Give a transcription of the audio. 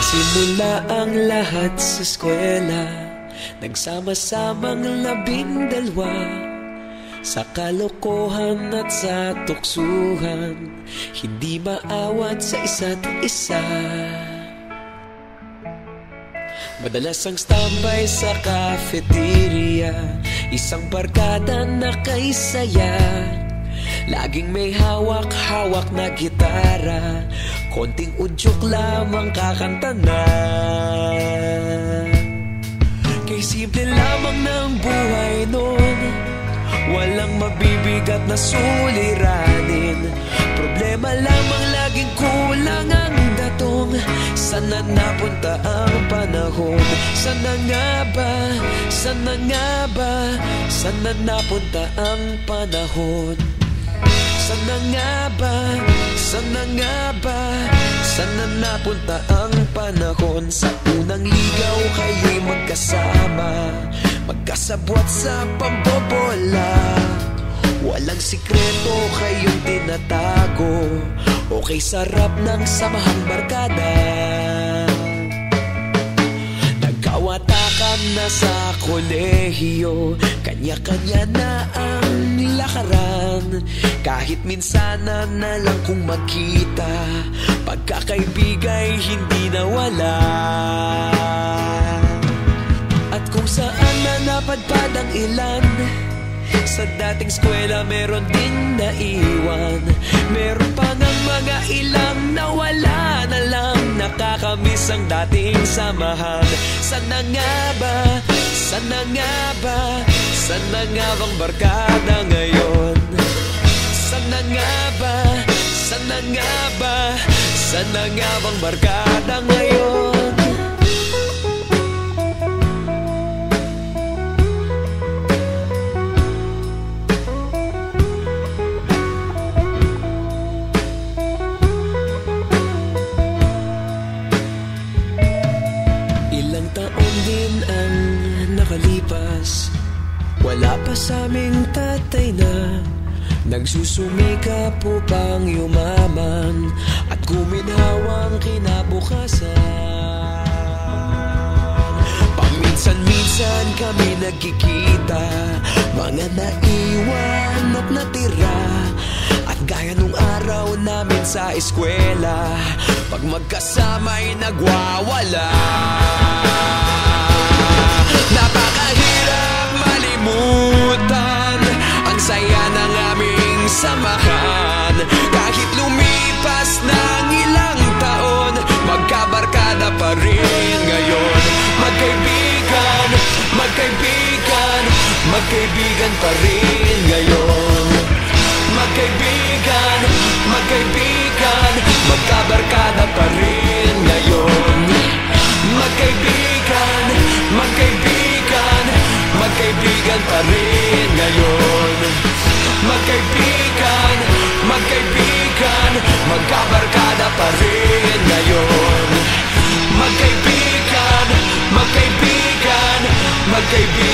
Nagsimula ang lahat sa eskwela, nagsama-samang 12, sa kalokohan at sa tuksuhan, hindi maawat sa isa't isa. Madalas ang standby sa cafeteria, isang barkada na kay saya. Laging may hawak-hawak na gitara, konting udyok lamang kakanta na. Kay simple lamang ng buhay nun, walang mabibigat na suliranin. Problema lamang laging kulang ang datong. Sana napunta ang panahon? Sana nga ba? Sana nga ba? Sana napunta ang panahon? Sana nga ba? Sana nga ba? Sana napunta ang panahon? Sa unang ligaw kayo'y magkasama, magkasabwat sa pambobola. Walang sikreto kayong tinatago, okay sarap ng samahang barkada. Nagkawatakan na sa kolehiyo, kanya-kanya na ang lakaran. Kahit minsan na lang kung magkita, pagkakaibigay hindi nawala. At kung saan na napadpad ang ilan, sa dating eskwela meron din naiwan. Meron pa ng mga ilang nawala na lang, nakakamiss ang dating samahan. Sana nga ba? Sana nga ba? Sana nga bang barkada ngayon? Sana nga ba? Sana nga ba? Sana nga bang barkada ngayon? Ilang taon din ang nakalipas, wala pa sa aming tatay na nagsusumikap upang yumaman at guminhawang kinabukasan. Paminsan-minsan kami nagkikita, mga naiwan at natira. At gaya nung araw namin sa eskwela, pag magkasama'y nagwawala. Napakahirap malimutan ang saya ng aming samahan. Kahit lumipas ng ilang taon, magkabarkada pa rin ngayon. Magkaibigan, magkaibigan, magkaibigan pa rin ngayon. Magkaibigan, magkaibigan, magkabarkada pa rin ngayon. Magkaibigan, magkaibigan, magkaibigan pa rin ngayon. Magkaibigan, magkaibigan, magkabarkada pa rin ngayon. Magkaibigan, magkaibigan, magkaibigan